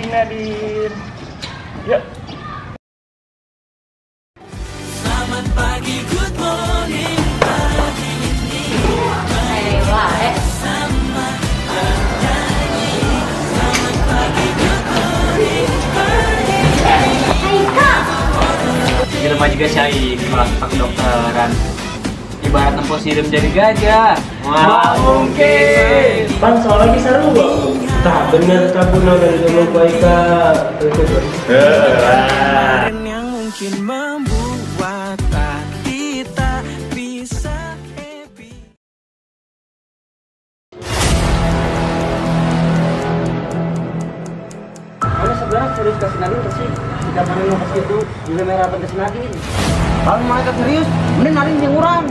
Nadine. Yuk. Selamat pagi, good morning, pagi ini. Sama bernyanyi. Selamat pagi, good morning, pagi ini. Di rumah juga syai kelas kedokteran. Ibarat nempos sirim jadi gajah. Wah, mungkin. Bang, soal lagi seru bang. Tak bener kabuna dari dulu baika. Kemarin yang mungkin membuat kita bisa happy. Mana sebenarnya serius kasih Nadine ke sih? Jika mana mau kasih itu juga merah kasih Nadine. Kalau mereka serius, mending Nadine yang urang.